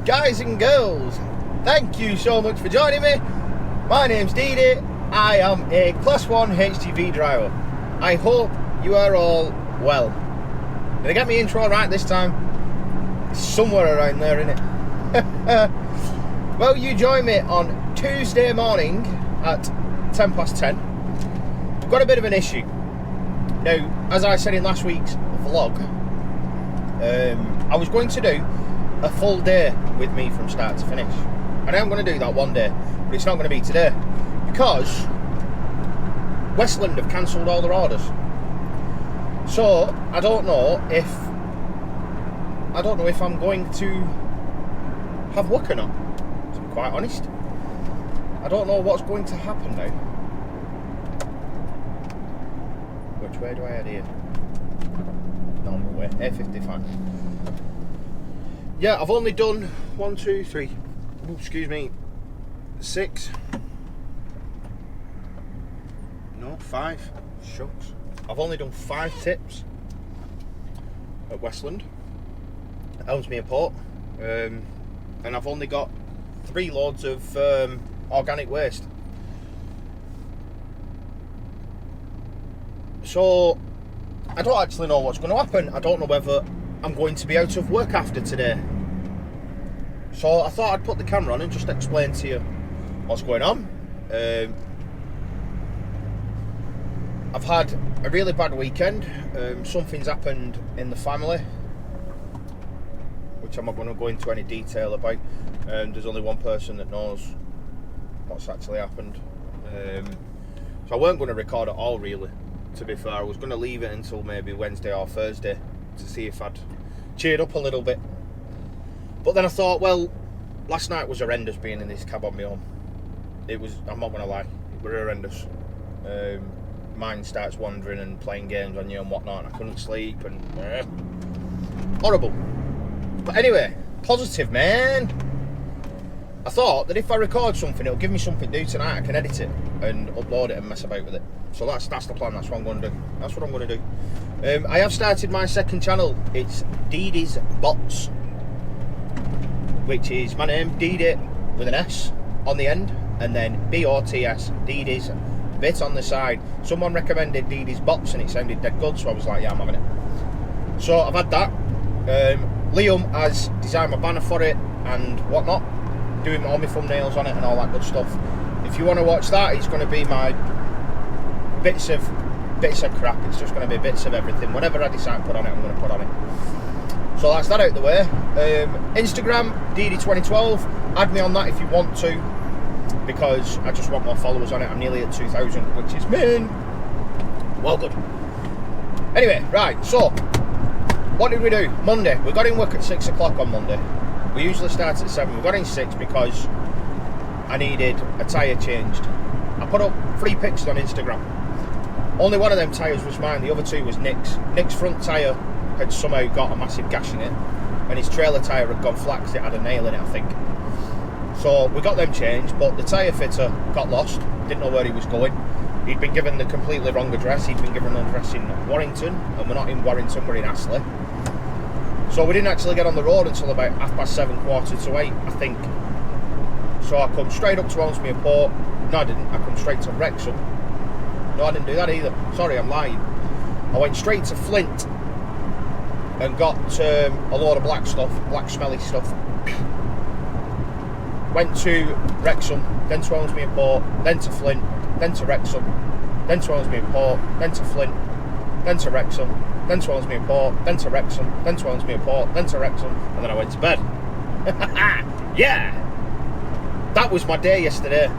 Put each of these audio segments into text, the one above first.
guys and girls, thank you so much for joining me. My name's Deady. I am a Class 1 HGV driver. I hope you are all well. Did I get my intro right this time? It's somewhere around there, isn't it? Well, you join me on Tuesday morning at 10 past 10. We've got a bit of an issue. Now, as I said in last week's vlog, I was going to do a full day with me from start to finish, and I am going to do that one day, but it's not going to be today because Westland have cancelled all their orders. So I don't know if I'm going to have work or not, to be quite honest. I don't know what's going to happen now. Which way do I head here? Normal way, A55. Yeah, I've only done 1, 2, 3, excuse me, 6, no, 5, shucks. I've only done 5 tips at Westland, Ellesmere Port, and I've only got 3 loads of organic waste. So I don't actually know what's going to happen. I don't know whether I'm going to be out of work after today. So I thought I'd put the camera on and just explain to you what's going on. I've had a really bad weekend. Something's happened in the family, which I'm not going to go into any detail about. There's only one person that knows what's actually happened. So I weren't going to record at all, really, to be fair. I was going to leave it until maybe Wednesday or Thursday to see if I'd cheered up a little bit. But then I thought, well, last night was horrendous being in this cab on my own. It was, I'm not going to lie, it was horrendous. Mind starts wandering and playing games on you and whatnot, and I couldn't sleep, and horrible. But anyway, positive, man. I thought that if I record something, it'll give me something to do tonight. I can edit it and upload it and mess about with it. So that's the plan. That's what I'm going to do. That's what I'm going to do. I have started my second channel. It's Deadys Bots, which is my name, Deady with an S on the end, and then B-O-T-S, Deadys, bit on the side. Someone recommended Deadys Bots and it sounded dead good, so I was like, yeah, I'm having it. So I've had that. Liam has designed my banner for it and whatnot, doing all my thumbnails on it and all that good stuff. If you want to watch that, it's going to be my bits of crap. It's just going to be bits of everything. Whatever I decide to put on it, I'm going to put on it. So that's that out the way. Instagram, Deady2012. Add me on that if you want to, because I just want more followers on it. I'm nearly at 2,000, which is mean. Well, good. Anyway, right, so what did we do? Monday, we got in work at 6 o'clock on Monday. We usually start at 7. We got in 6 because I needed a tyre changed. I put up 3 pictures on Instagram. Only one of them tyres was mine, the other 2 was Nick's. Nick's front tyre had somehow got a massive gash in it, and his trailer tyre had gone flat because it had a nail in it, I think. So we got them changed, but the tyre fitter got lost, didn't know where he was going. He'd been given the completely wrong address. He'd been given an address in Warrington, and we're not in Warrington, we're in Astley. So we didn't actually get on the road until about 7:30, 8:15, I think. So I come straight up to Ellesmere Port. No, I didn't. I come straight to Wrexham. No, I didn't do that either. Sorry, I'm lying. I went straight to Flint and got a load of black smelly stuff. Went to Wrexham, then to Ellesmere Port, then to Flint, then to Wrexham, then to Ellesmere Port, then to Flint, then to Wrexham, then to Ellesmere Port, then to Wrexham, then to Ellesmere Port, then to Wrexham, and then I went to bed. Yeah! That was my day yesterday.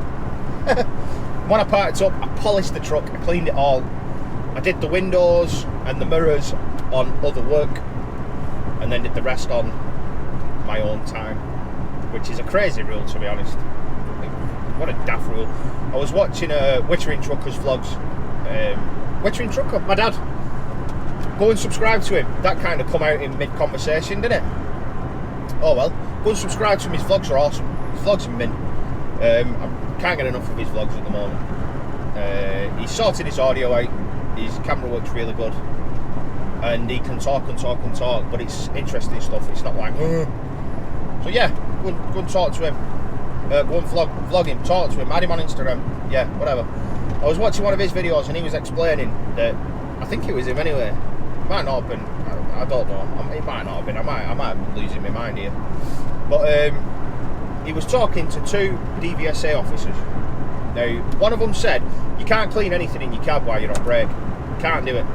When I parked up, I polished the truck, I cleaned it all. I did the windows and the mirrors on other work, and then did the rest on my own time, which is a crazy rule, to be honest. What a daft rule. I was watching Wittering Trucker's vlogs. Wittering Trucker, my dad. Go and subscribe to him. That kind of come out in mid-conversation, didn't it? Oh well, go and subscribe to him. His vlogs are awesome. His vlogs are mint. I can't get enough of his vlogs at the moment. He's sorted his audio out. His camera works really good. And he can talk and talk and talk, but it's interesting stuff. It's not like, So yeah, go and talk to him. Go and vlog him, talk to him, add him on Instagram. Yeah, whatever. I was watching one of his videos and he was explaining that, I think it was him anyway. Might not have been. I don't know. It might not have been. I might have been losing my mind here. But he was talking to 2 DVSA officers. Now, one of them said, you can't clean anything in your cab while you're on break. You can't do it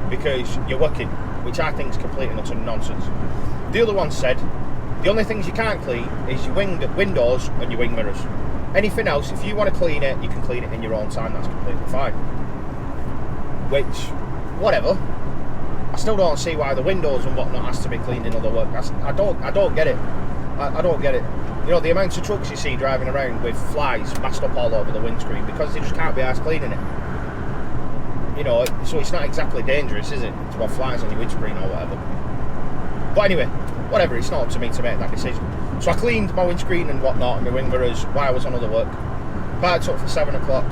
because you're working, which I think is complete and utter nonsense. The other one said, the only things you can't clean is your windows and your wing mirrors. Anything else, if you want to clean it, you can clean it in your own time. That's completely fine. Which, whatever. I still don't see why the windows and whatnot has to be cleaned in other work. I don't get it. I don't get it. You know, the amount of trucks you see driving around with flies masked up all over the windscreen because they just can't be arsed cleaning it. You know, so it's not exactly dangerous, is it, to have flies on your windscreen or whatever. But anyway, whatever, it's not up to me to make that decision. So I cleaned my windscreen and whatnot and my wing mirrors while I was on other work. Parked up for 7 o'clock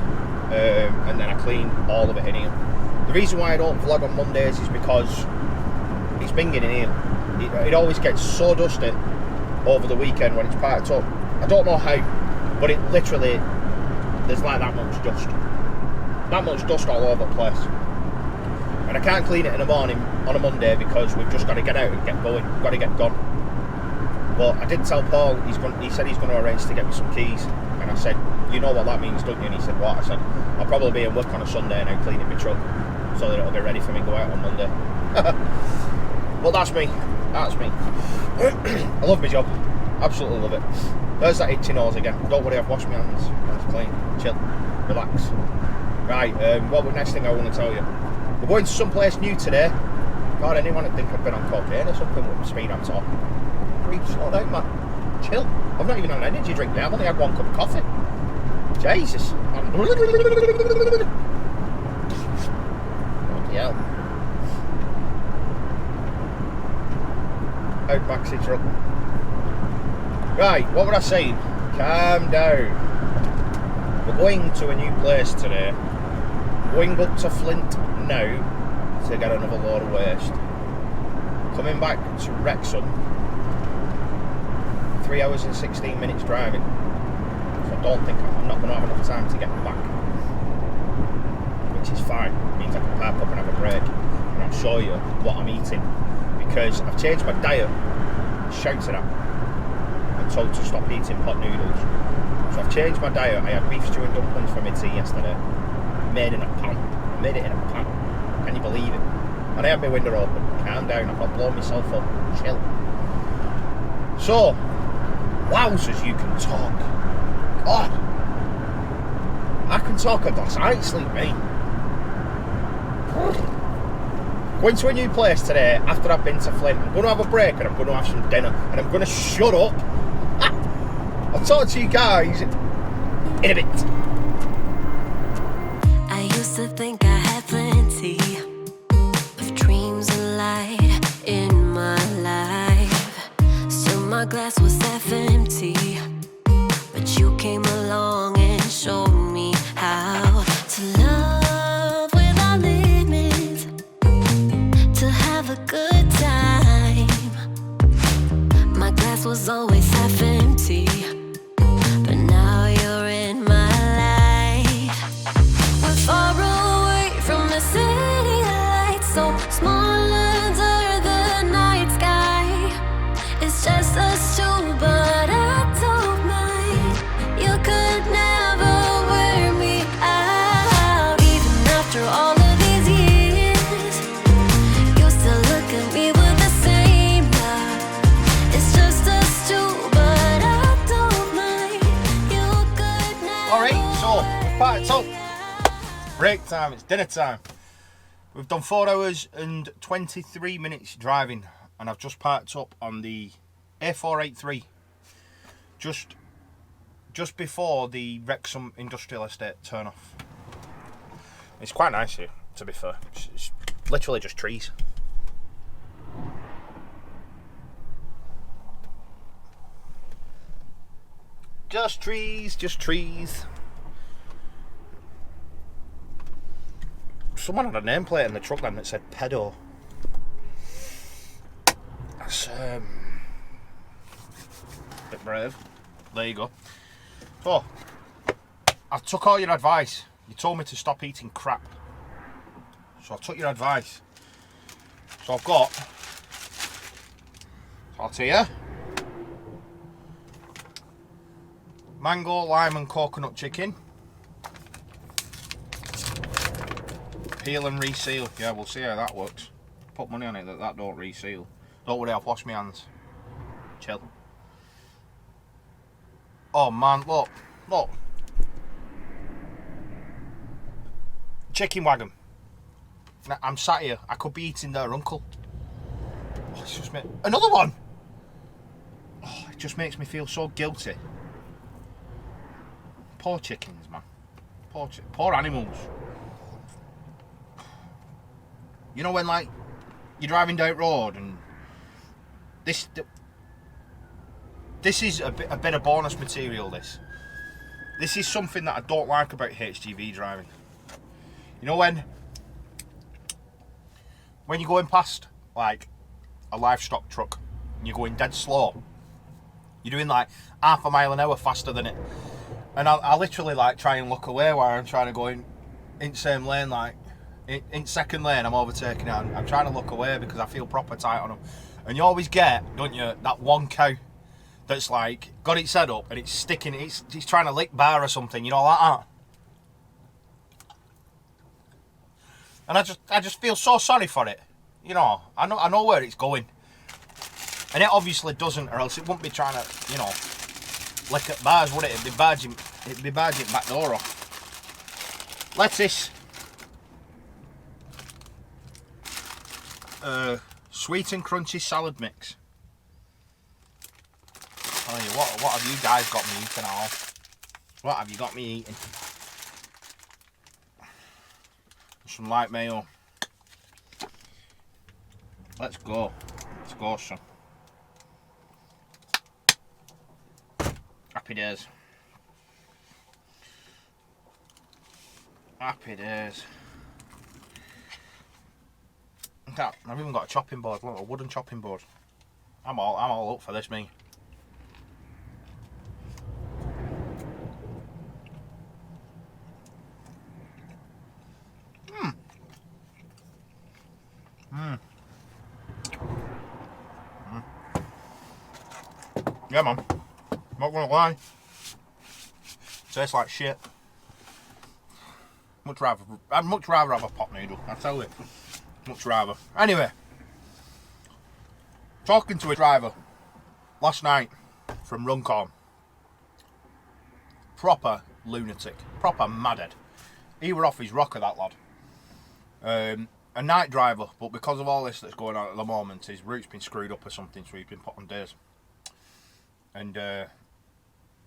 and then I cleaned all of it in here. The reason why I don't vlog on Mondays is because it's binging in here. It always gets so dusty over the weekend when it's parked up. I don't know how, but it literally, there's like that much dust. That much dust all over the place. And I can't clean it in the morning on a Monday because we've just got to get out and get going. We've got to get gone. But I did tell Paul, he said he's going to arrange to get me some keys. And I said, you know what that means, don't you? And he said, what? I said, I'll probably be at work on a Sunday and I'm cleaning my truck so that it'll be ready for me to go out on Monday. Well, that's me. That's me. I love my job. Absolutely love it. There's that itchy nose again. Don't worry, I've washed my hands. Hands clean. Chill. Relax. Right, what was the next thing I want to tell you? We're going to someplace new today. God, anyone would think I've been on cocaine or something with the speed I'm talking. Breathe, slow down, man. Chill. I've not even had an energy drink now. I've only had 1 cup of coffee. Jesus. Bloody hell. Out maxi truck. Right, what were I saying? Calm down. We're going to a new place today. Going up to Flint now to get another load of waste. Coming back to Wrexham. 3 hours and 16 minutes driving. So I don't think I'm not going to have enough time to get back. Which is fine. It means I can park up and have a break. And I'll show you what I'm eating. Because I've changed my diet. Shouted at. I'm told to stop eating pot noodles. So I've changed my diet. I had beef stew and dumplings for my tea yesterday. Made in a pan. I made it in a pan. Can you believe it? And I had my window open. Calm down. I've not blown myself up. Chill. So, wowzers, you can talk. God. I can talk a glass. I ain't sleep, mate. Going to a new place today after I've been to Flint. I'm going to have a break and I'm going to have some dinner. And I'm going to shut up. I'll talk to you guys in a bit. I used to think I had plenty of dreams and light in my life. Still my glass was half empty, but you came along and showed me how to love without limits, to have a good time. My glass was always half empty, but now you're in my life. We're far away from the city lights, so small under the night sky. It's just us two, but I don't mind. You could never wear me out. Even after all of these years, you still look at me with the same love. It's just us two, but I don't mind. You could never. Alright, so we've parked up. Break time, it's dinner time. We've done 4 hours and 23 minutes driving, and I've just parked up on the A483, just before the Wrexham Industrial Estate turn off. It's quite nice here, to be fair. It's literally just trees. Just trees, just trees. Someone had a nameplate in the truck then that said pedo. That's Brave. There you go. So, I took all your advice. You told me to stop eating crap. So I took your advice. So I've got tortilla, mango, lime and coconut chicken. Peel and reseal. Yeah, we'll see how that works. Put money on it that don't reseal. Don't worry, I've washed my hands. Chill. Oh man, look. Chicken wagon. Now, I'm sat here, I could be eating their uncle. Oh, it's just another one! Oh, it just makes me feel so guilty. Poor chickens, man. Poor animals. You know when, like, you're driving down the road and this is a bit of bonus material, this. This is something that I don't like about HGV driving. You know when you're going past, like, a livestock truck and you're going dead slow, you're doing like half a mile an hour faster than it, and I literally like try and look away while I'm trying to go in same lane, like in second lane I'm overtaking it. I'm trying to look away because I feel proper tight on them. And you always get, don't you, that one cow that's like got it set up and it's sticking, it's trying to lick bar or something, you know, like that. And I just feel so sorry for it. You know, I know where it's going. And it obviously doesn't, or else it wouldn't be trying to, you know, lick at bars, would it? It'd be barging back door off. Lettuce. Sweet and crunchy salad mix. Tell you what have you guys got me eating all? What have you got me eating? Some light mayo. Let's go, son. Happy days. Happy days. I've even got a chopping board, a wooden chopping board. I'm all up for this, me. Yeah, man. Not gonna lie. Tastes like shit. I'd much rather have a pot noodle, I tell you. Much rather. Anyway, talking to a driver last night from Runcorn. Proper lunatic, proper madhead. He were off his rocker, that lad. A night driver, but because of all this that's going on at the moment, his route's been screwed up or something, so he's been put on days. And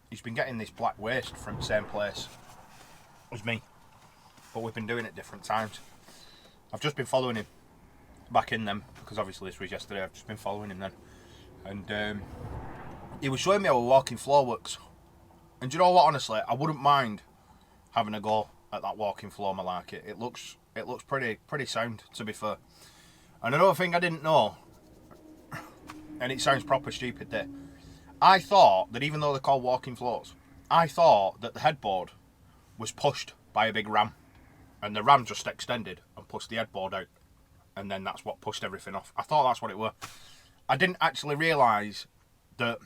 he's been getting this black waste from the same place as me, but we've been doing it different times. I've just been following him back in them, because obviously this was yesterday. I've just been following him then, and he was showing me how a walking floor works. And do you know what, honestly, I wouldn't mind having a go at that walking floor, I like it. It looks pretty sound, to be fair. And another thing I didn't know, and it sounds proper stupid there, I thought that even though they're called walking floors, I thought that the headboard was pushed by a big ram, and the ram just extended and pushed the headboard out, and then that's what pushed everything off. I thought that's what it were. I didn't actually realise that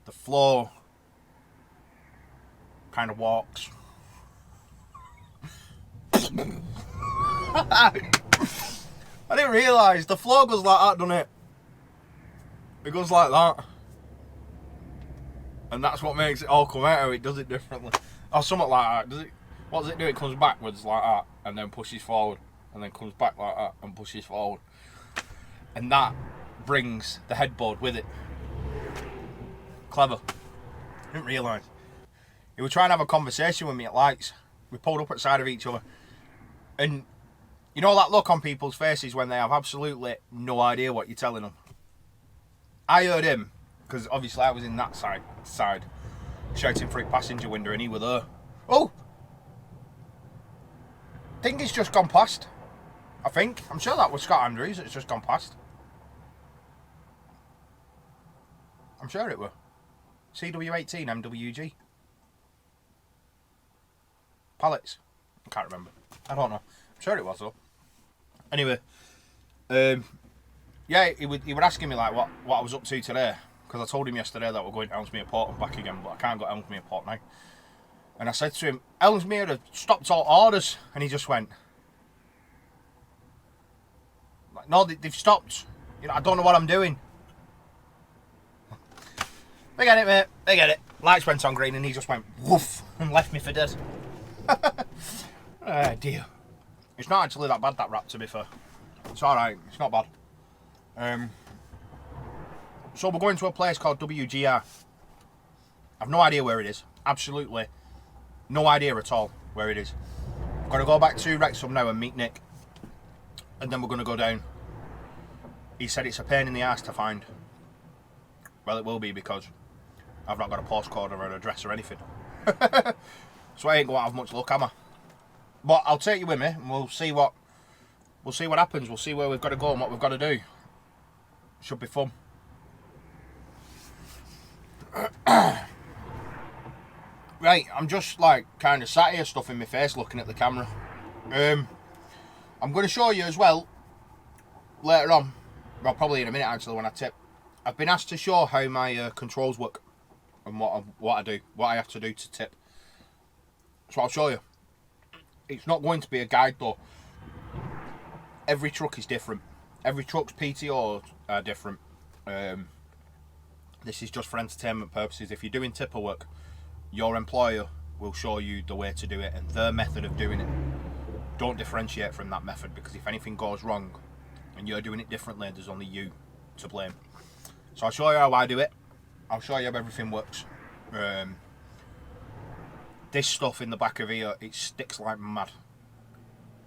the floor kind of walks. I didn't realise the floor goes like that, doesn't it? It goes like that, and that's what makes it all come out. It does it differently, or something like that. Does it? What does it do? It comes backwards like that, and then pushes forward, and then comes back like that, and pushes forward, and that brings the headboard with it. Clever. Didn't realise. He was trying to have a conversation with me at lights. We pulled up at the side of each other, and you know that look on people's faces when they have absolutely no idea what you're telling them. I heard him, because obviously I was in that side, shouting for his passenger window, and he was there. Oh! I think it's just gone past. I'm sure that was Scott Andrews, it's just gone past. sure it were. CW18 MWG. Pallets. I can't remember. I don't know. I'm sure it was though. Anyway, yeah, he were asking me like what I was up to today, because I told him yesterday that we're going to Ellesmere Port and back again, but I can't go to Ellesmere Port now. And I said to him, Ellesmere have stopped all orders, and he just went, like, no, they've stopped. You know, I don't know what I'm doing. They get it, mate. They get it. Lights went on green, and he just went woof and left me for dead. Oh dear. It's not actually that bad, that wrap, to be fair. It's alright, it's not bad. So we're going to a place called WGR. I've no idea where it is. Absolutely no idea at all where it is. I've got to go back to Wrexham now and meet Nick. And then we're going to go down. He said it's a pain in the arse to find. Well, it will be, because I've not got a postcode or an address or anything. So I ain't going to have much luck, am I? But I'll take you with me, and we'll see what happens. We'll see where we've got to go and what we've got to do. Should be fun. Right, I'm just like kind of sat here stuffing my face looking at the camera. I'm going to show you as well later on, well, probably in a minute actually, when I tip. I've been asked to show how my controls work and what I have to do to tip. So I'll show you. It's not going to be a guide though. Every truck is different. Every truck's PTOs are different. This is just for entertainment purposes. If you're doing tipper work, your employer will show you the way to do it and their method of doing it. Don't differentiate from that method, because if anything goes wrong and you're doing it differently, there's only you to blame. So I'll show you how I do it. I'll show you how everything works. This stuff in the back of here, it sticks like mad.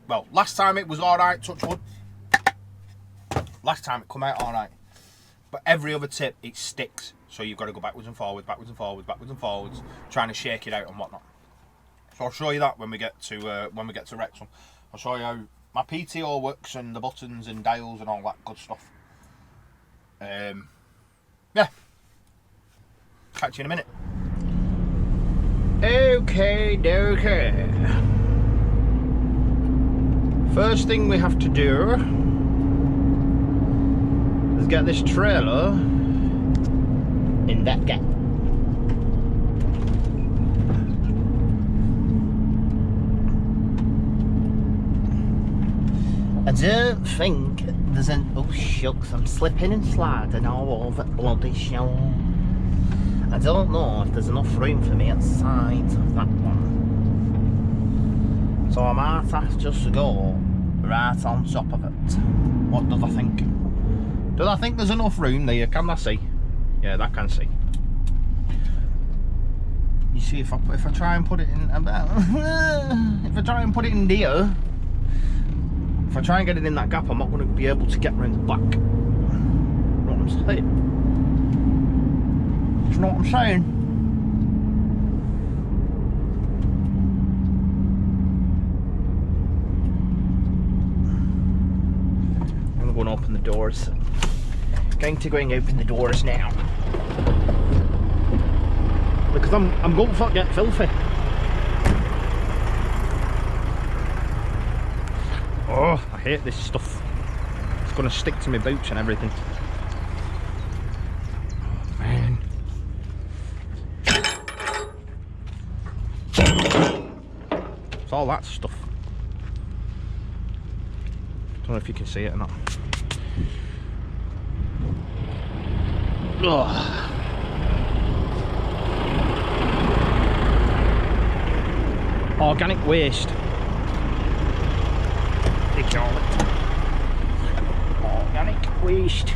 Well, last time it was alright, touch wood. Last time it come out alright. But every other tip, it sticks. So you've got to go backwards and forwards, backwards and forwards, backwards and forwards, trying to shake it out and whatnot. So I'll show you that when we get to Wrexham. I'll show you how my PTO works and the buttons and dials and all that good stuff. Yeah. Catch you in a minute. Okay. First thing we have to do is get this trailer in that gap. I don't think there's an... Oh shucks, I'm slipping and sliding all over the bloody show. I don't know if there's enough room for me at the side of that one. So I might have just to go right on top of it. What does I think? Does I think there's enough room there? Can I see? Yeah, that can see. You see, if I try and put it in about... if I try and put it in there, if I try and get it in that gap, I'm not going to be able to get around the back. You know what I'm saying? You know what I'm saying? I'm going to open the doors. Going to open the doors now. Because I'm going to get filthy. Oh, I hate this stuff. It's going to stick to my boots and everything. Oh, man. It's all that stuff. Don't know if you can see it or not. Ugh. Organic waste. They call it. Organic waste.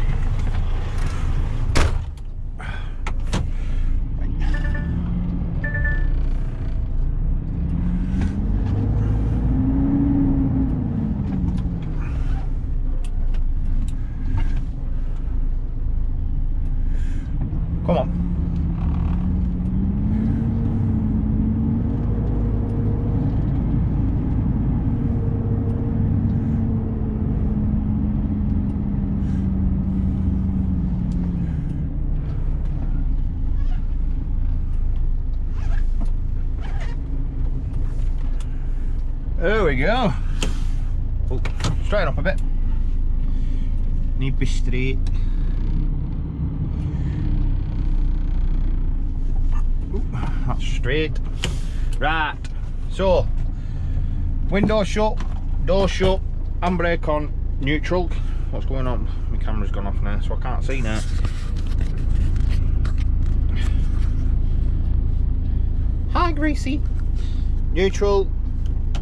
Come on. There we go. Oh, straighten up a bit. Need to be straight. Ooh, that's straight. Right. So, window shut, door shut, handbrake on, neutral. What's going on? My camera's gone off now, so I can't see now. Hi, Greasy. Neutral,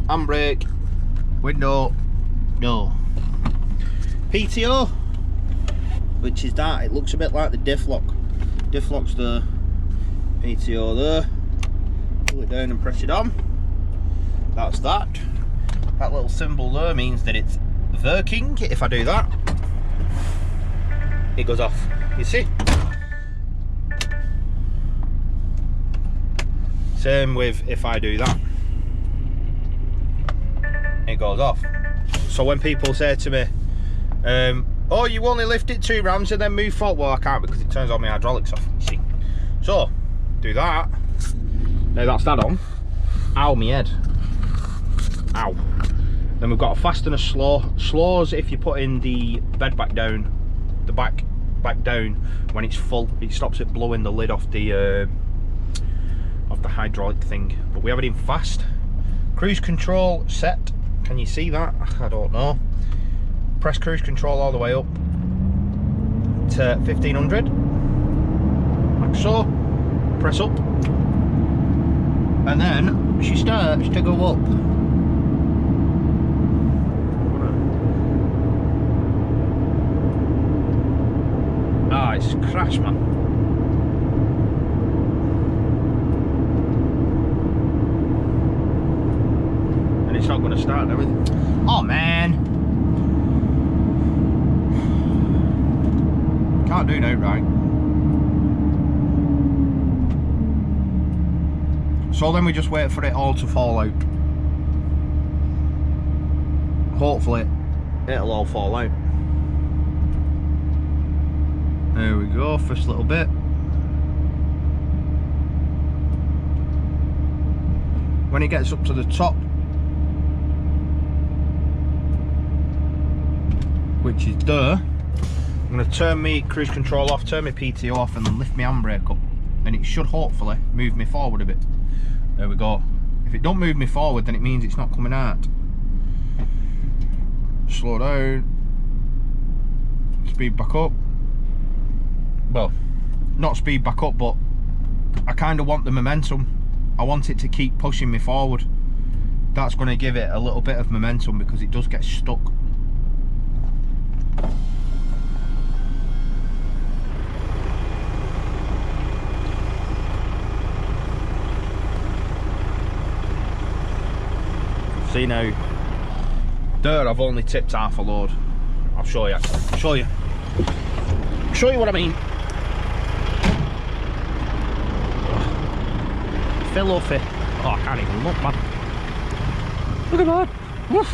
handbrake, window, door. PTO, which is that. It looks a bit like the diff lock. Diff lock's the PTO there. Pull it down and press it on. That's that. That little symbol there means that it's working. If I do that, it goes off. You see? Same with if I do that, it goes off. So when people say to me, oh, you only lift it 2 rams and then move forward, well, I can't because it turns all my hydraulics off, you see. So do that. Now that's that on. Ow, me head. Ow. Then we've got a fast and a slow. Slows if you put in the bed back down, the back down when it's full. It stops it blowing the lid off the hydraulic thing. But we have it in fast. Cruise control set. Can you see that? I don't know. Press cruise control all the way up to 1500, like so. Press up, and then she starts to go up. Ah, it's crashed, man. And it's not going to start now, is it? Oh man, can't do no right. So then we just wait for it all to fall out. Hopefully it'll all fall out. There we go, first little bit. When it gets up to the top, which is there, I'm going to turn my cruise control off, turn my PTO off, and then lift my handbrake up, and it should hopefully move me forward a bit. There we go. If it don't move me forward, then it means it's not coming out. Slow down, speed back up. Well, not speed back up, but I kind of want the momentum. I want it to keep pushing me forward. That's going to give it a little bit of momentum because it does get stuck. See now, there I've only tipped half a load. I'll show you. Show you what I mean. Fill off it. Oh, I can't even look, man. Look at that. Woof.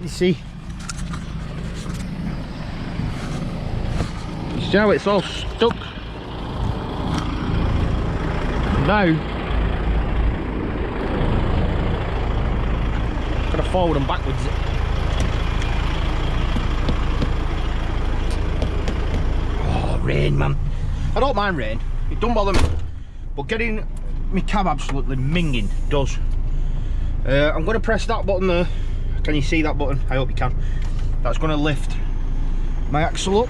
You see? See how it's all stuck? Now, gotta forward and backwards. Oh, rain, man. I don't mind rain. It don't bother me. But getting my cab absolutely minging does. I'm gonna press that button there. Can you see that button? I hope you can. That's gonna lift my axle up.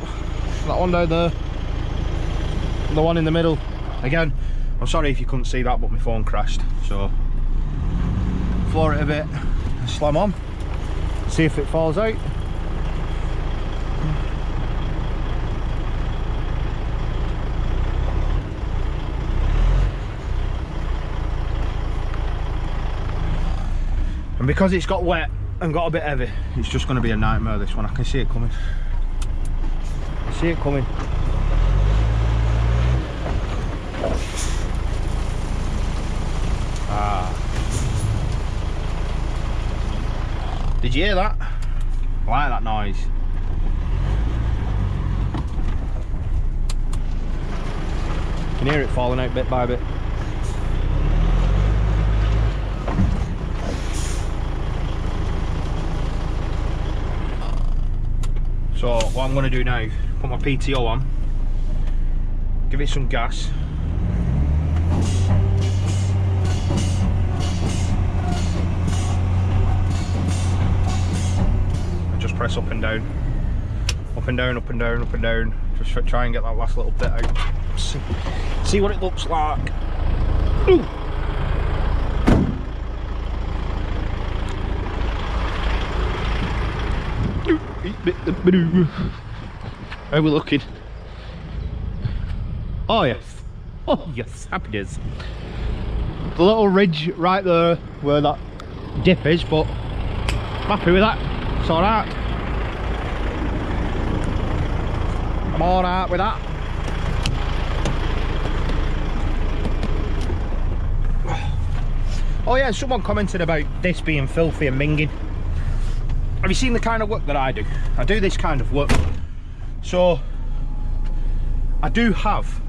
That one down there, the one in the middle. Again, I'm sorry if you couldn't see that, but my phone crashed, so floor it a bit, slam on, see if it falls out. And because it's got wet and got a bit heavy, it's just going to be a nightmare, this one. I can see it coming. See it coming. Ah. Did you hear that? I like that noise. can hear it falling out bit by bit. So what I'm going to do now, put my PTO on, give it some gas. And just press up and down. Up and down, up and down, up and down. Just try and get that last little bit out. See what it looks like. Ooh. How are we looking? Oh yes. Oh yes, happy days. The little ridge right there where that dip is, but I'm happy with that. It's alright. I'm alright with that. Oh yeah, someone commented about this being filthy and minging. Have you seen the kind of work that I do? I do this kind of work. So, I do have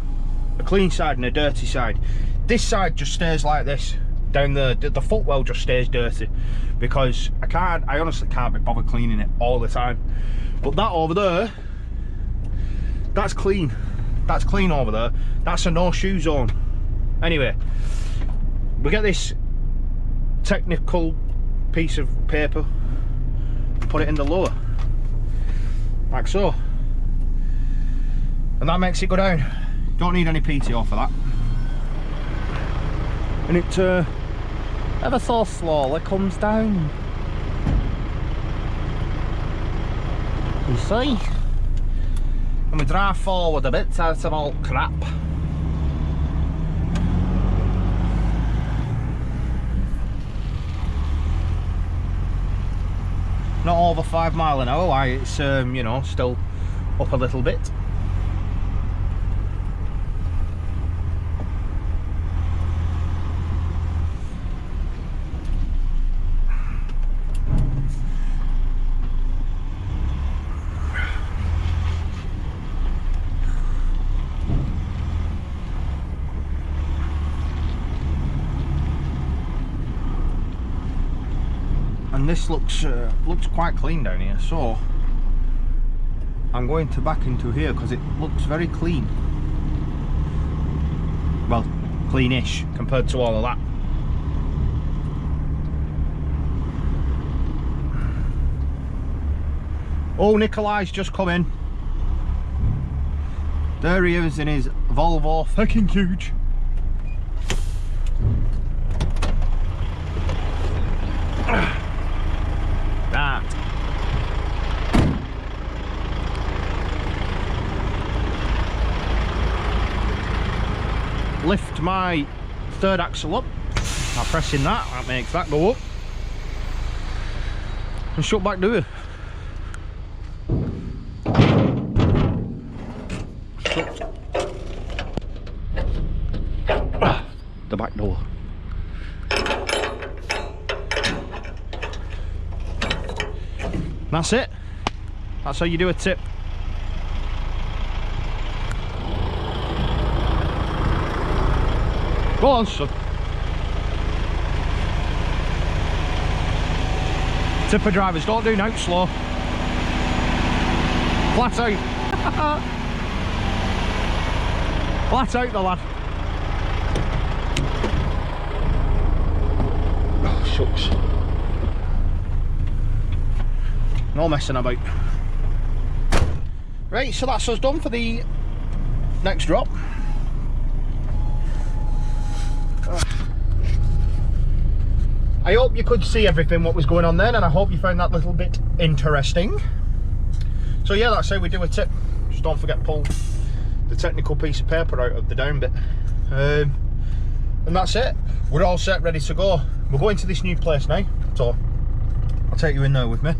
a clean side and a dirty side. This side just stays like this. Down the footwell just stays dirty. Because I honestly can't be bothered cleaning it all the time. But that over there, that's clean. That's clean over there. That's a no shoe zone. Anyway, we get this technical piece of paper, put it in the lower, like so, and that makes it go down. Don't need any PTO for that. And it ever so slowly comes down. You see? And we drive forward a bit out of all crap. Not over 5 miles an hour, why it's you know, still up a little bit. And this looks quite clean down here, so I'm going to back into here because it looks very clean. Well, cleanish compared to all of that. Oh, Nikolai's just come in. There he is in his Volvo, fucking huge. That. Lift my third axle up by pressing that makes that go up. And shut back door. Shut the back door. That's it. That's how you do a tip. Go on, son. Tipper drivers don't do now slow. Flat out. Flat out the lad. Oh, shucks. No messing about. Right, so that's us done for the next drop. I hope you could see everything what was going on then, and I hope you found that little bit interesting. So yeah, that's how we do a tip. Just don't forget to pull the technical piece of paper out of the down bit. And that's it. We're all set, ready to go. We're going to this new place now, so I'll take you in there with me.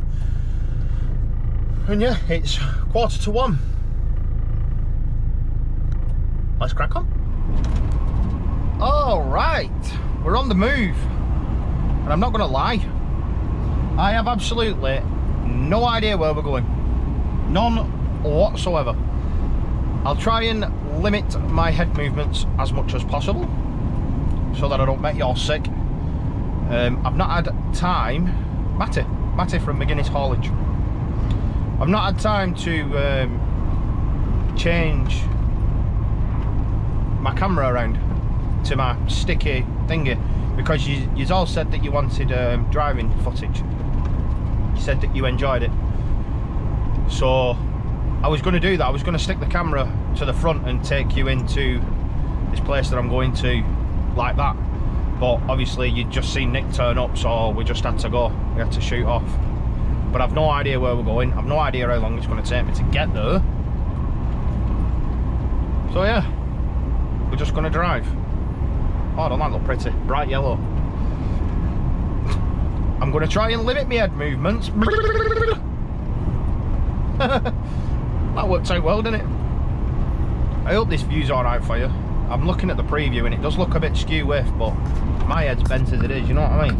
And yeah, it's 1:45. Let's crack on. All right, we're on the move. And I'm not gonna lie, I have absolutely no idea where we're going. None whatsoever. I'll try and limit my head movements as much as possible so that I don't make you all sick. I've not had time, Matty from Beginners Haulage, I've not had time to change my camera around to my sticky thingy, because you all said that you wanted driving footage. You said that you enjoyed it, so I was going to do that. I was going to stick the camera to the front and take you into this place that I'm going to like that, but obviously you'd just seen Nick turn up, so we just had to go. We had to shoot off, but I've no idea where we're going. I've no idea how long it's going to take me to get there, so yeah, we're just going to drive. Oh, don't that look pretty? Bright yellow. I'm going to try and limit my head movements. That worked out well, didn't it? I hope this view's alright for you. I'm looking at the preview and it does look a bit skew with, but my head's bent as it is, you know what I mean?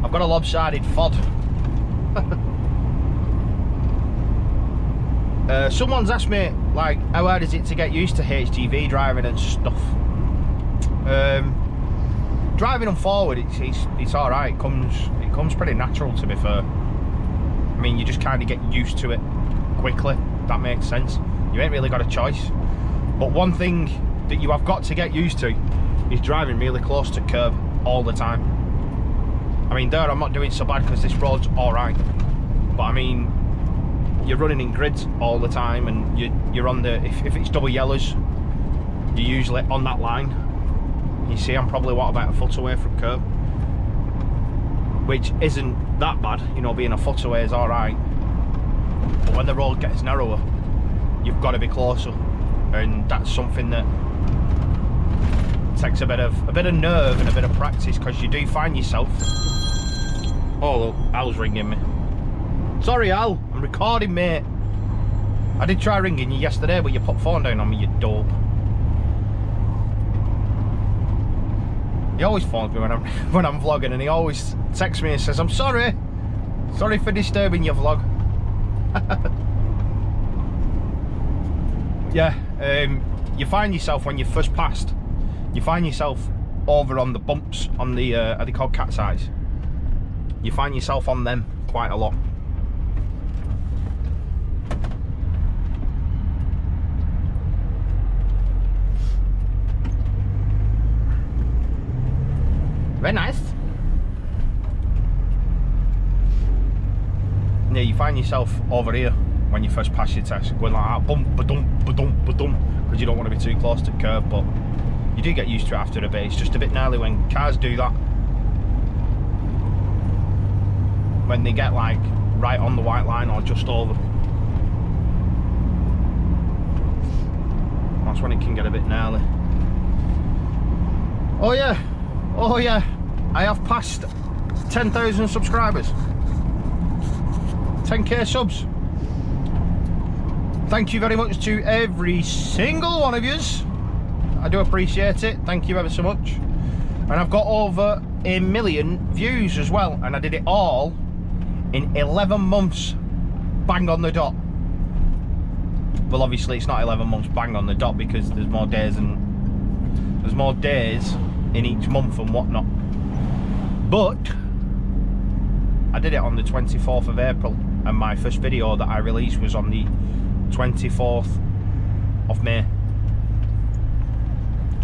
I've got a lopsided FOD. Someone's asked me, like, how hard is it to get used to HGV driving and stuff? Driving them forward, it's all right. It comes pretty natural, to be fair. I mean, you just kind of get used to it quickly. If that makes sense. You ain't really got a choice. But one thing that you have got to get used to is driving really close to curb all the time. I mean, there I'm not doing so bad because this road's all right. But I mean, you're running in grids all the time, and you're on the, if it's double yellows, you're usually on that line. You see, I'm probably what, about a foot away from curb, which isn't that bad, you know. Being a foot away is all right, but when the road gets narrower, you've got to be closer, and that's something that takes a bit of nerve and a bit of practice, because you do find yourself. Oh look, Al's ringing me. Sorry Al, I'm recording, mate. I did try ringing you yesterday, but you put the phone down on me, you dope. He always phones me when I'm vlogging, and he always texts me and says, I'm sorry for disturbing your vlog. Yeah, you find yourself, when you first passed, you find yourself over on the bumps on the are they called cat's eyes? You find yourself on them quite a lot. Very nice. Yeah, you find yourself over here when you first pass your test, going like that, bump, ba-dum, ba-dum, ba-dum, because you don't want to be too close to the curb, but you do get used to it after a bit. It's just a bit gnarly when cars do that. When they get like right on the white line or just over. That's when it can get a bit gnarly. Oh yeah, I have passed 10,000 subscribers. 10k subs. Thank you very much to every single one of yous. I do appreciate it. Thank you ever so much. And I've got over 1 million views as well, and I did it all in 11 months, bang on the dot. Well, obviously it's not 11 months bang on the dot, because there's more days in each month and whatnot. But I did it on the 24th of April, and my first video that I released was on the 24th of May.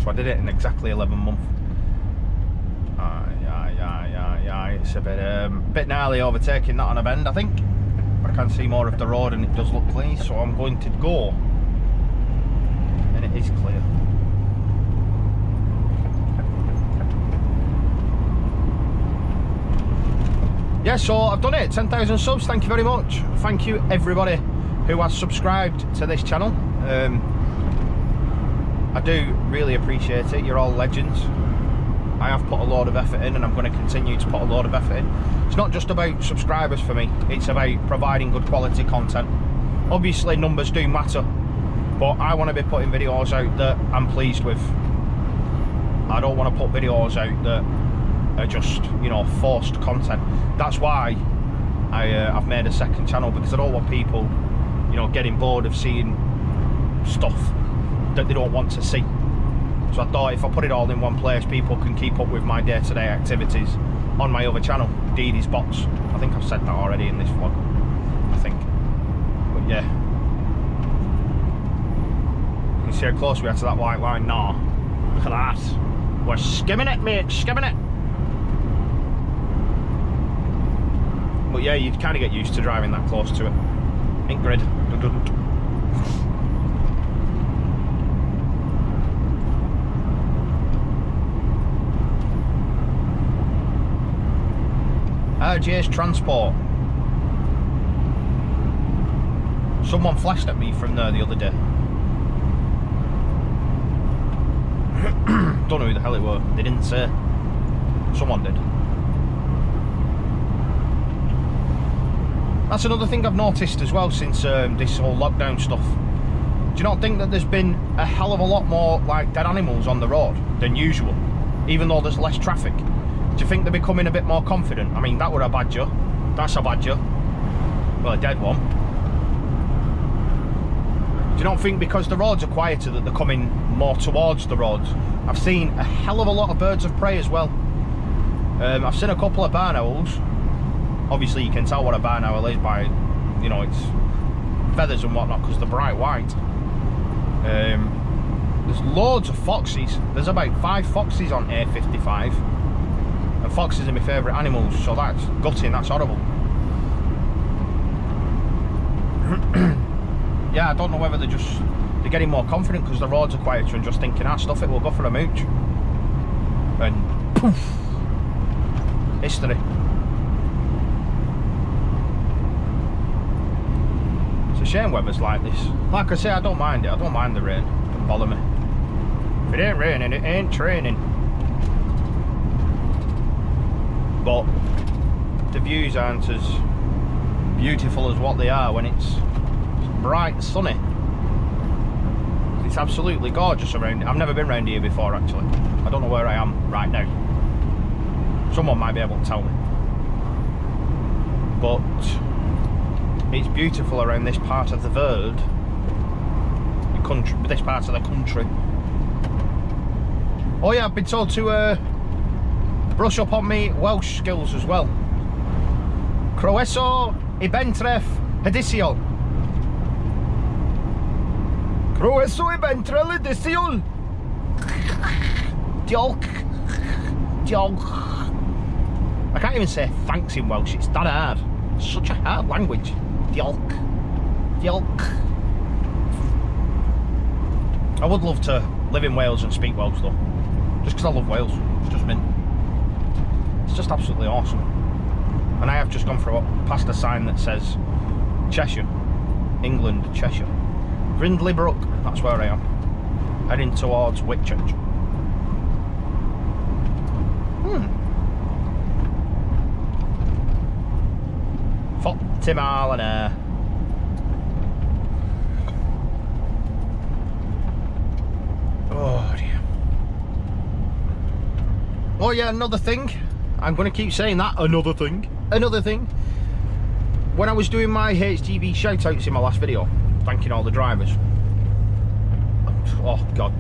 So I did it in exactly 11 months. It's a bit gnarly overtaking that on a bend, I think. But I can see more of the road and it does look clean, so I'm going to go. And it is clear. Yeah, so I've done it, 10,000 subs, thank you very much. Thank you everybody who has subscribed to this channel. I do really appreciate it, you're all legends. I have put a lot of effort in, and I'm going to continue to put a lot of effort in. It's not just about subscribers for me, it's about providing good quality content. Obviously numbers do matter, but I want to be putting videos out that I'm pleased with. I don't want to put videos out that are just, you know, forced content. That's why I've made a second channel, because I don't want people know, getting bored of seeing stuff that they don't want to see. So I thought if I put it all in one place, people can keep up with my day-to-day activities on my other channel, Deady's Bots. I think I've said that already in this vlog, I think. But yeah. You can see how close we are to that white line now. Look at that. We're skimming it, mate, skimming it. But yeah, you'd kind of get used to driving that close to it. Ain't grid. RJ's Transport. Someone flashed at me from there the other day. Don't know who the hell it were. They didn't say. Someone did. That's another thing I've noticed as well since this whole lockdown stuff. Do you not think that there's been a hell of a lot more like dead animals on the road than usual, even though there's less traffic? Do you think they're becoming a bit more confident? I mean, that were a badger. That's a badger. Well, a dead one. Do you not think because the roads are quieter that they're coming more towards the roads? I've seen a hell of a lot of birds of prey as well. I've seen a couple of barn owls. Obviously you can tell what a barn owl is by, you know, its feathers and whatnot, because they're bright white. There's loads of foxes. There's about 5 foxes on A55. And foxes are my favourite animals, so that's gutting, that's horrible. Yeah, I don't know whether they're getting more confident because the roads are quieter and just thinking, stuff it, we'll go for a mooch. And poof, history. It's a shame weather's like this. Like I say, I don't mind it. I don't mind the rain. It doesn't bother me. If it ain't raining, it ain't training. But the views aren't as beautiful as what they are when it's bright and sunny. It's absolutely gorgeous around. I've never been around here before, actually. I don't know where I am right now. Someone might be able to tell me. But it's beautiful around this part of the world, the country, this part of the country. Oh yeah, I've been told to brush up on me Welsh skills as well. Croeso I bentref hediciol. Croeso I bentref hediciol. Diolch. Diolch. I can't even say thanks in Welsh, it's that hard. It's such a hard language. Diolch. Diolch. I would love to live in Wales and speak Welsh though. Just because I love Wales. It's just mint. It's just absolutely awesome. And I have just gone through past a sign that says Cheshire, England, Cheshire. Brindley Brook, that's where I am. Heading towards Whitchurch. 40 mile an hour. Oh dear. Oh yeah, another thing. I'm going to keep saying that. Another thing. When I was doing my HGV shoutouts in my last video, thanking all the drivers. Oh God.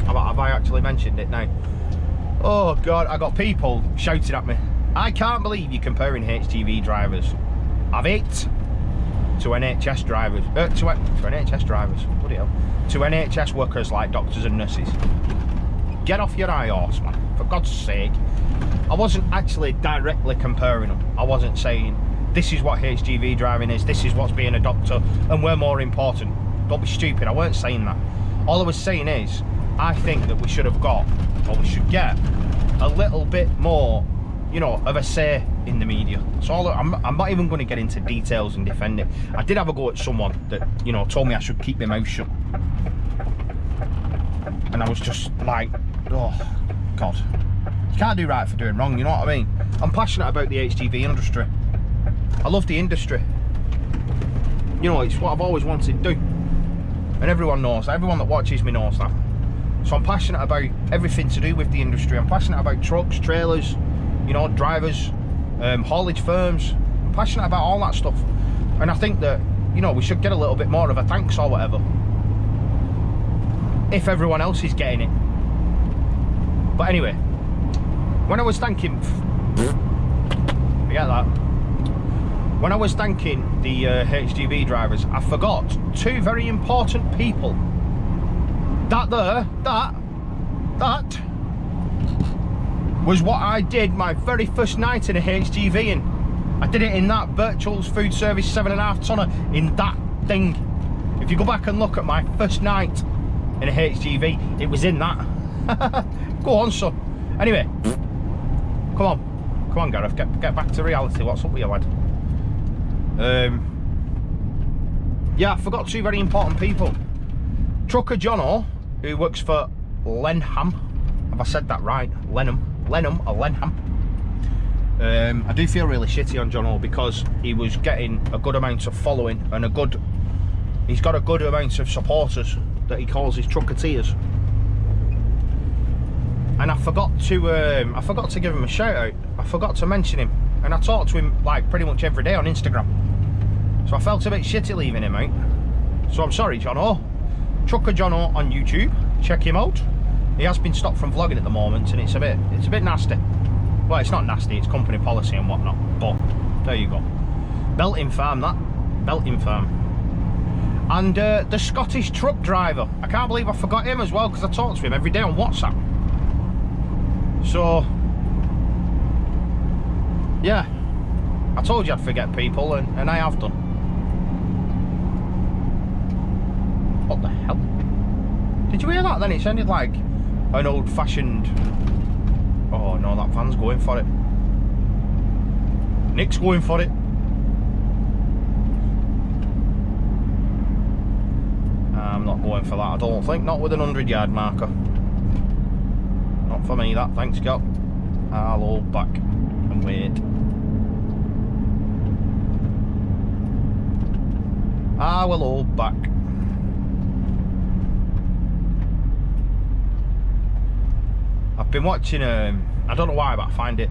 Have I actually mentioned it now? Oh God, I got people shouting at me. I can't believe you're comparing HGV drivers of it to NHS drivers. To NHS drivers. Bloody hell. To NHS workers like doctors and nurses. Get off your high horse, man. For God's sake. I wasn't actually directly comparing them. I wasn't saying this is what HGV driving is, this is what's being a doctor, and we're more important. Don't be stupid, I weren't saying that. All I was saying is, I think that we should have got, or we should get, a little bit more, you know, of a say in the media. So I'm not even going to get into details and defend it. I did have a go at someone that, you know, told me I should keep my mouth shut. And I was just like, oh, God. You can't do right for doing wrong, you know what I mean? I'm passionate about the HGV industry. I love the industry. You know, it's what I've always wanted to do. And everyone knows that. Everyone that watches me knows that. So I'm passionate about everything to do with the industry. I'm passionate about trucks, trailers, you know, drivers, haulage firms. I'm passionate about all that stuff. And I think that, you know, we should get a little bit more of a thanks or whatever. If everyone else is getting it. But anyway, when I was thanking... Forget that. When I was thanking the HGV drivers, I forgot two very important people. That was what I did my very first night in a HGV in. I did it in that Virtual's Food Service 7.5 tonner in that thing. If you go back and look at my first night in a HGV, it was in that. Go on, son. Anyway, come on, Gareth, get back to reality. What's up with you, lad? Yeah, I forgot two very important people. Trucker Jono, who works for Lenham. Have I said that right? Lenham or Lenham? I do feel really shitty on Jono because he was getting a good amount of following and he's got a good amount of supporters that he calls his trucketeers. And I forgot to give him a shout out. I forgot to mention him, and I talk to him like pretty much every day on Instagram. So I felt a bit shitty leaving him out. So I'm sorry, Jono. Trucker Jono on YouTube. Check him out. He has been stopped from vlogging at the moment, and it's a bit nasty. Well, it's not nasty, it's company policy and whatnot, but there you go. Belting farm, that. Belting farm. And the Scottish truck driver. I can't believe I forgot him as well, because I talk to him every day on WhatsApp. So, yeah. I told you I'd forget people, and I have done. What the hell? Did you hear that then? It sounded like an old-fashioned... Oh no, that van's going for it. Nick's going for it. I'm not going for that, I don't think. Not with an 100-yard marker. Not for me, that. Thanks, Scott. I'll hold back and wait. I will hold back. I've been watching, I don't know why, but I find it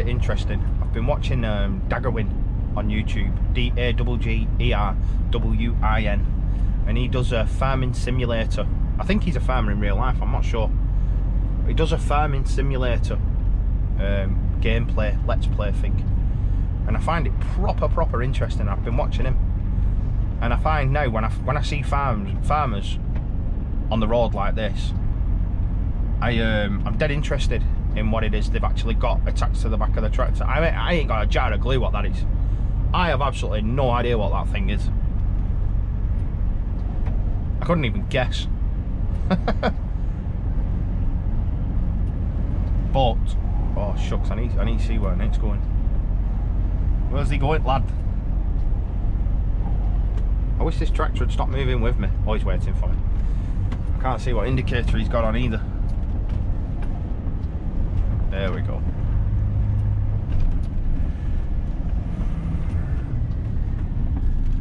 interesting. I've been watching Daggerwin on YouTube, Daggerwin, and he does a farming simulator. I think he's a farmer in real life, I'm not sure. He does a farming simulator gameplay, let's play thing. And I find it proper interesting. I've been watching him. And I find now when I see farmers on the road like this, I'm dead interested in what it is they've actually got attached to the back of the tractor. I ain't got a jar of glue what that is. I have absolutely no idea what that thing is. I couldn't even guess. But, oh shucks, I need to see where Nick's going. Where's he going, lad? I wish this tractor would stop moving with me. Oh, he's waiting for me. I can't see what indicator he's got on either. There we go.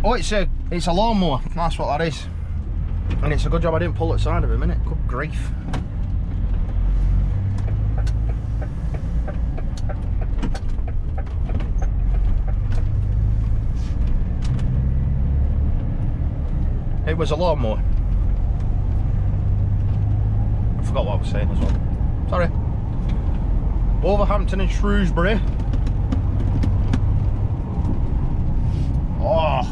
Oh, it's a lawnmower. That's what that is. And it's a good job I didn't pull at the side of him, innit? Good grief. It was a lawnmower. I forgot what I was saying as well. Sorry. Wolverhampton and Shrewsbury. Oh,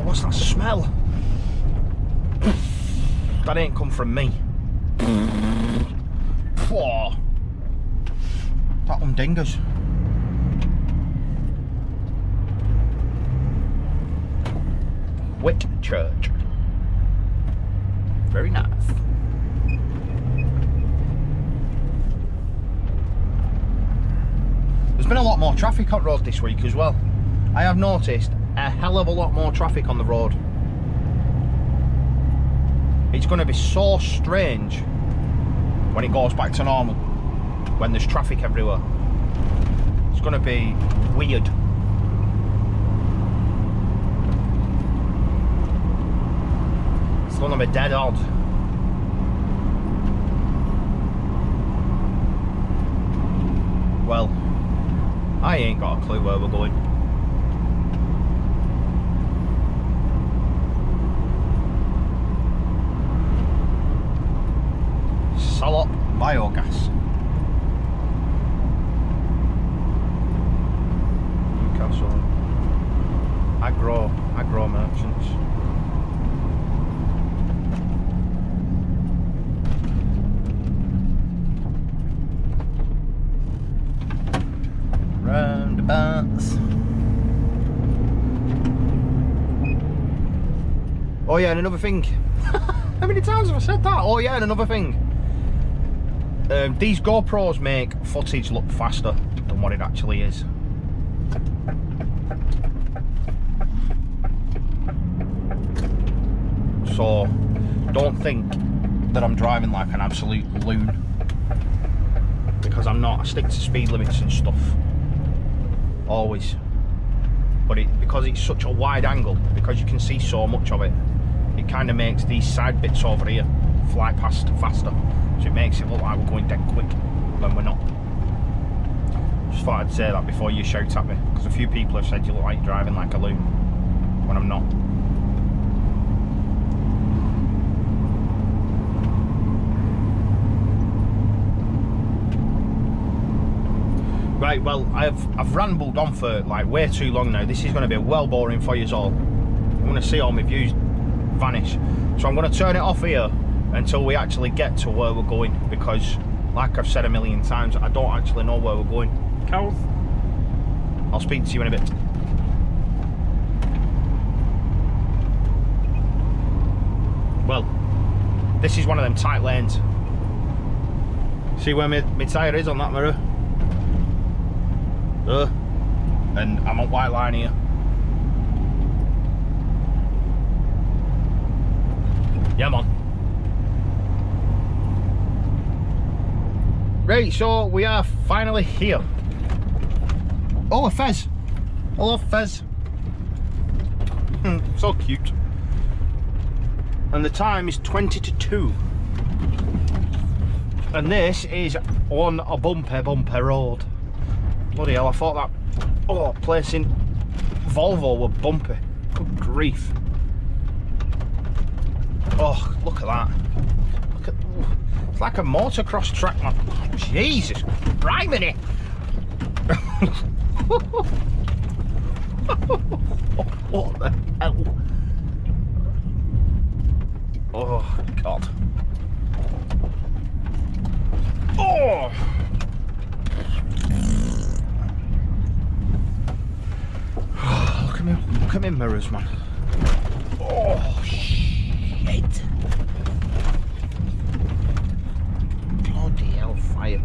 what's that smell? That ain't come from me. Oh, that umdingas. Whitchurch. Very nice. There's been a lot more traffic on road this week as well. I have noticed a hell of a lot more traffic on the road. It's going to be so strange when it goes back to normal, when there's traffic everywhere. It's going to be weird. It's going to be dead odd. Well, I ain't got a clue where we're going. Salop biogas. Newcastle. Agro merchants. Roundabouts. Oh yeah, and another thing. How many times have I said that? Oh yeah, and another thing. These GoPros make footage look faster than what it actually is. So don't think that I'm driving like an absolute loon, because I'm not. I stick to speed limits and stuff always, but because it's such a wide angle, because you can see so much of it, it kind of makes these side bits over here fly past faster, so it makes it look like we're going dead quick when we're not. Just thought I'd say that before you shout at me, because a few people have said you look like you're driving like a loon when I'm not. Right, well, I've rambled on for like way too long now. This is going to be well boring for you all. I'm going to see all my views vanish. So I'm going to turn it off here until we actually get to where we're going, because like I've said a million times, I don't actually know where we're going. Cows. I'll speak to you in a bit. Well, this is one of them tight lanes. See where my tyre is on that mirror? And I'm on white line here. Yeah, man. Right, so we are finally here. Oh, a Fez. Hello, Fez. So cute. And the time is 20 to 2. And this is on a bumper road. Bloody hell, I thought that place in Volvo were bumpy. Good grief. Oh, look at that. Look at, it's like a motocross track, man. Jesus, criminy. What the hell? Oh, God. Oh! Look at me mirrors, man. Oh, shit. Bloody hellfire.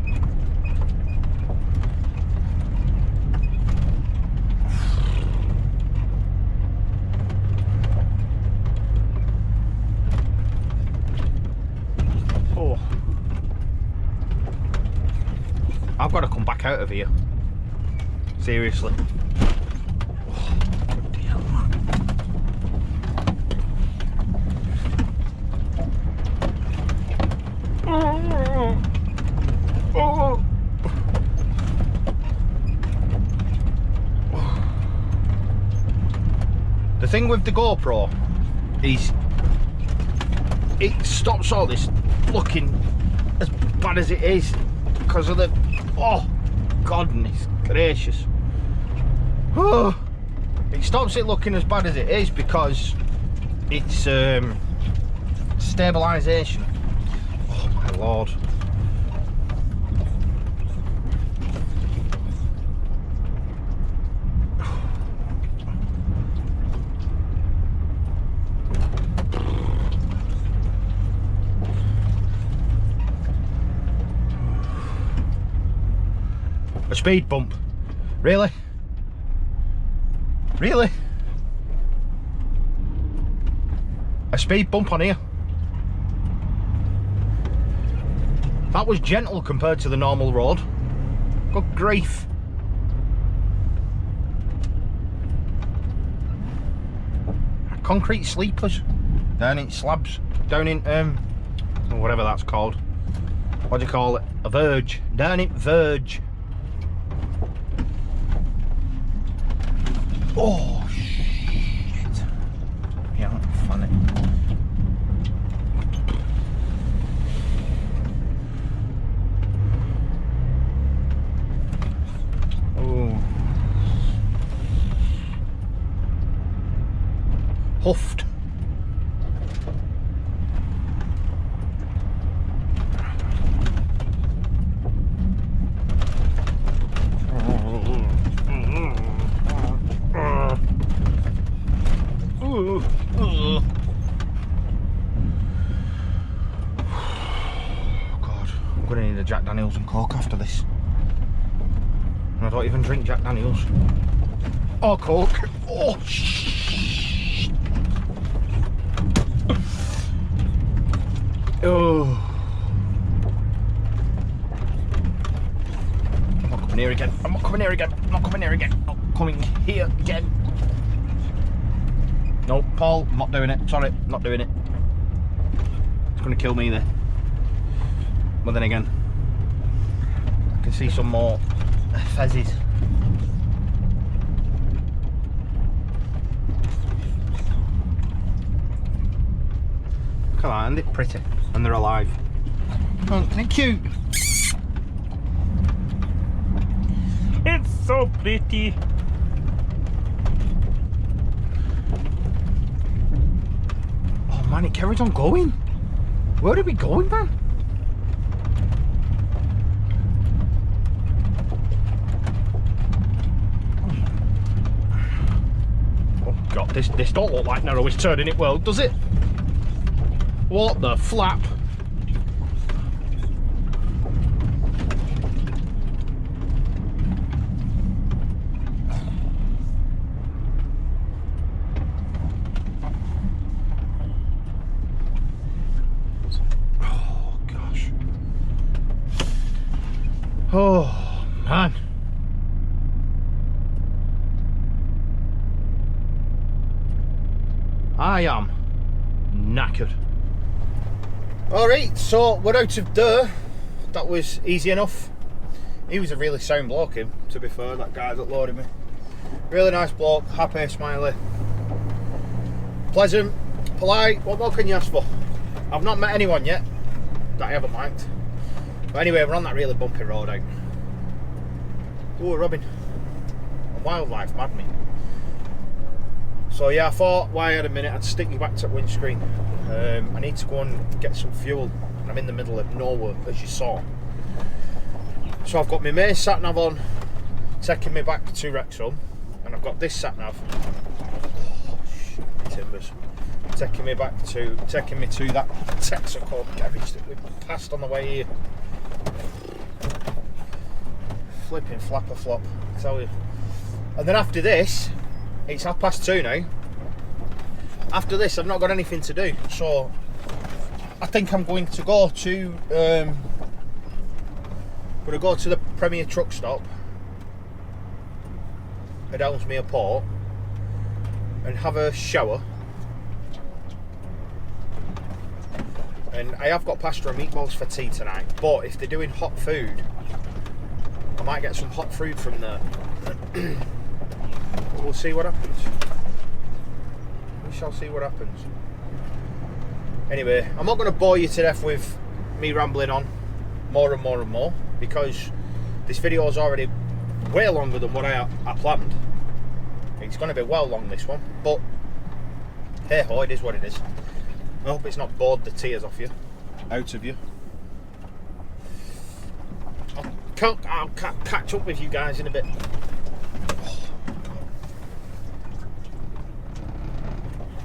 Oh. I've got to come back out of here. Seriously. The thing with the GoPro is it stops all this looking as bad as it is because of the, oh goodness gracious, oh, it stops it looking as bad as it is because it's stabilisation. Oh my lord. A speed bump. Really? Really? A speed bump on here? That was gentle compared to the normal road. Good grief. Concrete sleepers. Down in slabs. Down in, whatever that's called. What do you call it? A verge. Down in verge. Oh shit. Yeah, funny. huffed. God, I'm gonna need a Jack Daniels and Coke after this. And I don't even drink Jack Daniels or Coke. Oh shh. Oh. I'm not coming here again. I'm not coming here again. I'm not coming here again. Not coming here again. No, Paul, I'm not doing it. Sorry, not doing it. It's going to kill me there. But then again, I can see some more fezzes. Come on, they're pretty and they're alive. Oh, they're cute. It's so pretty. Oh man, it carries on going. Where are we going, man? Oh god, this don't look like narrow is turning it well, does it? What the flap? Oh man. I am knackered. Alright, so we're out of there. That was easy enough. He was a really sound bloke, him, to be fair, that guy that loaded me. Really nice bloke, happy, smiley. Pleasant, polite, what more can you ask for? I've not met anyone yet that I haven't liked. But anyway, we're on that really bumpy road out. Oh, Robin. A wildlife, mad me. So yeah, I thought while I had a minute, I'd stick you back to the windscreen. I need to go and get some fuel. I'm in the middle of nowhere, as you saw. So I've got my main sat-nav on, taking me back to Wrexham. And I've got this sat-nav. Oh, shit, timbers. Taking me to that Texaco garage that we passed on the way here. Flipping flapper flop, I tell you. And then after this, it's 2:30 now. After this, I've not got anything to do, so I think I'm going to go to the Premier truck stop at Ellesmere Port and have a shower. And I have got pasta and meatballs for tea tonight, but if they're doing hot food, I might get some hot food from there. We'll see what happens. We shall see what happens. Anyway, I'm not going to bore you to death with me rambling on more and more and more, because this video is already way longer than what I planned. It's going to be well long, this one, but hey ho, it is what it is. I hope it's not bored the tears off you, out of you. I'll catch up with you guys in a bit.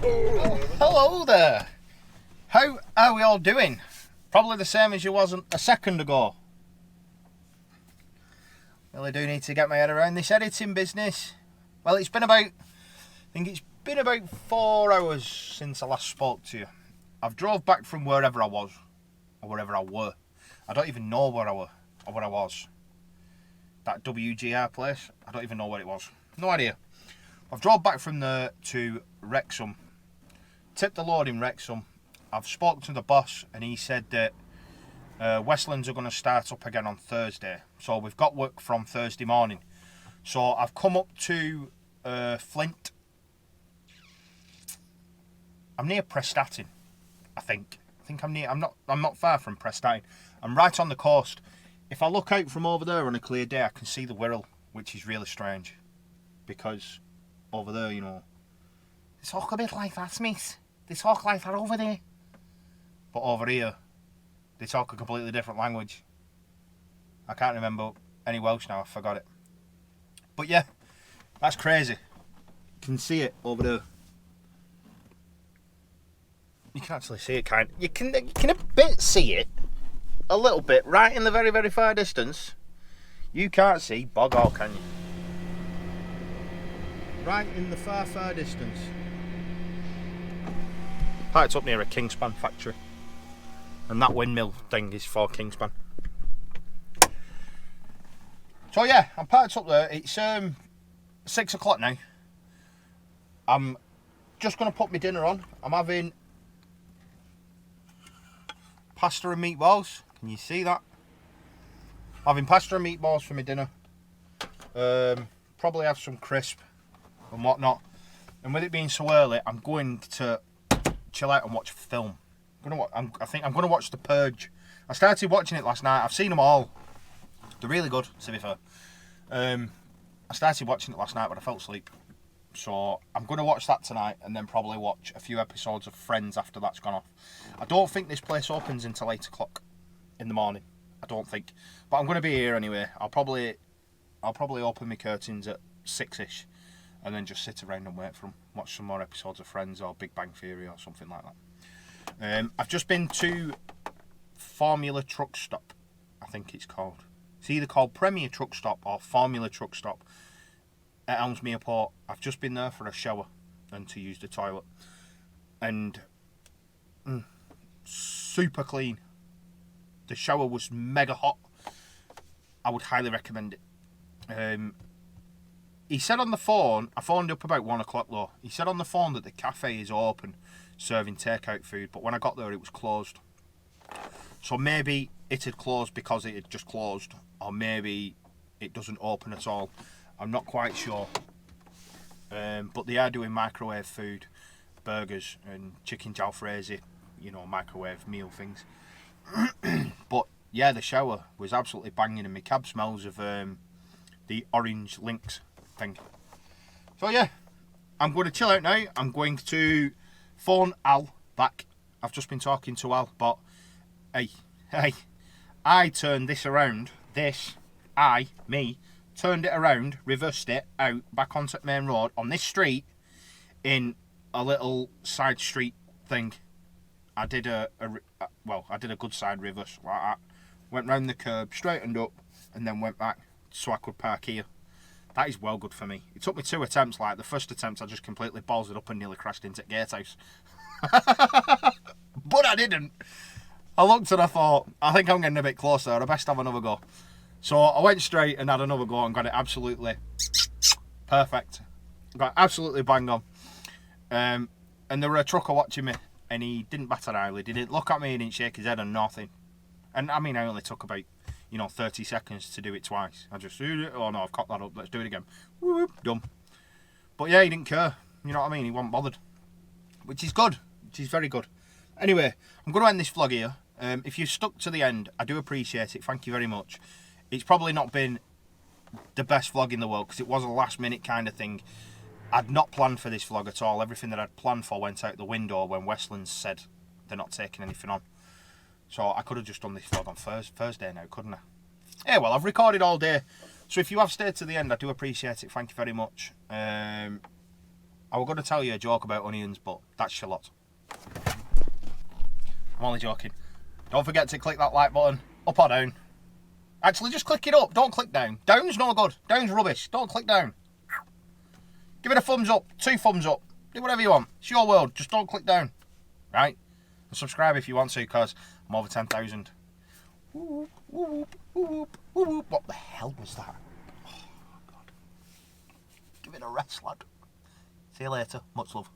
Oh, hello there. How are we all doing? Probably the same as you was a second ago. Really do need to get my head around this editing business. Well, it's been about, I think it's been about 4 hours since I last spoke to you. I've drove back from wherever I was, or wherever I were. I don't even know where I were, or where I was. That WGR place, I don't even know where it was. No idea. I've drove back from there to Wrexham. Tipped the load in Wrexham. I've spoken to the boss and he said that Westlands are going to start up again on Thursday. So we've got work from Thursday morning. So I've come up to Flint. I'm near Prestatyn, I think. I'm not far from Prestatyn. I'm right on the coast. If I look out from over there on a clear day, I can see the Wirral, which is really strange. Because over there, you know, talk a bit like that, mate. They talk like that over there. But over here, they talk a completely different language. I can't remember any Welsh now, I forgot it. But yeah, that's crazy. You can see it over there. You can actually see it, kind of. You can a bit see it. A little bit, right in the very, very far distance. You can't see bog all, can you? Right in the far, far distance. Parked up near a Kingspan factory. And that windmill thing is for Kingspan. So yeah, I'm parked up there. It's 6 o'clock now. I'm just going to put my dinner on. I'm having pasta and meatballs. Can you see that? Having pasta and meatballs for my dinner. Probably have some crisp and whatnot. And with it being so early, I'm going to chill out and watch a film. I think I'm going to watch The Purge. I started watching it last night. I've seen them all. They're really good, to be fair. I started watching it last night, but I fell asleep. So I'm going to watch that tonight and then probably watch a few episodes of Friends after that's gone off. I don't think this place opens until 8 o'clock in the morning. I don't think. But I'm going to be here anyway. I'll probably open my curtains at 6ish and then just sit around and wait for them. Watch some more episodes of Friends or Big Bang Theory or something like that. I've just been to Formula Truck Stop, I think it's called. It's either called Premier Truck Stop or Formula Truck Stop at Elmsmere Port. I've just been there for a shower and to use the toilet. And super clean. The shower was mega hot. I would highly recommend it. He said on the phone, I phoned up about 1 o'clock though. He said on the phone that the cafe is open, serving takeout food, but when I got there it was closed. So maybe it had closed because it had just closed, or maybe it doesn't open at all. I'm not quite sure. But they are doing microwave food, burgers and chicken jalfrezi, you know, microwave meal things. But yeah, the shower was absolutely banging and my cab smells of the orange Lynx thing. So yeah, I'm going to chill out now. I'm going to phone Al back. I've just been talking to Al, but hey, I turned this around. Me, turned it around, reversed it out back onto the main road on this street in a little side street thing. I did a good side reverse like that. Went round the curb, straightened up, and then went back so I could park here. That is well good for me. It took me 2 attempts. Like the first attempt, I just completely balls it up and nearly crashed into the gatehouse. But I didn't. I looked and I thought, I think I'm getting a bit closer. I best have another go. So I went straight and had another go and got it absolutely perfect. Got it absolutely bang on. And there were a trucker watching me, and he didn't bat an eyelid. He didn't look at me, he didn't shake his head or nothing. And I mean, I only took about 30 seconds to do it twice. I just, oh no, I've cocked that up, let's do it again. Whoop, done. But yeah, he didn't care. You know what I mean? He wasn't bothered. Which is good. Which is very good. Anyway, I'm going to end this vlog here. If you've stuck to the end, I do appreciate it. Thank you very much. It's probably not been the best vlog in the world because it was a last minute kind of thing. I'd not planned for this vlog at all. Everything that I'd planned for went out the window when Westlands said they're not taking anything on. So I could have just done this vlog on Thursday now, couldn't I? Yeah, well, I've recorded all day. So if you have stayed to the end, I do appreciate it. Thank you very much. I was going to tell you a joke about onions, but that's Charlotte. I'm only joking. Don't forget to click that like button, up or down. Actually, just click it up. Don't click down. Down's no good. Down's rubbish. Don't click down. Give it a thumbs up. 2 thumbs up. Do whatever you want. It's your world. Just don't click down. Right? And subscribe if you want to, because I'm over 10,000. What the hell was that? Oh, God. Give it a rest, lad. See you later. Much love.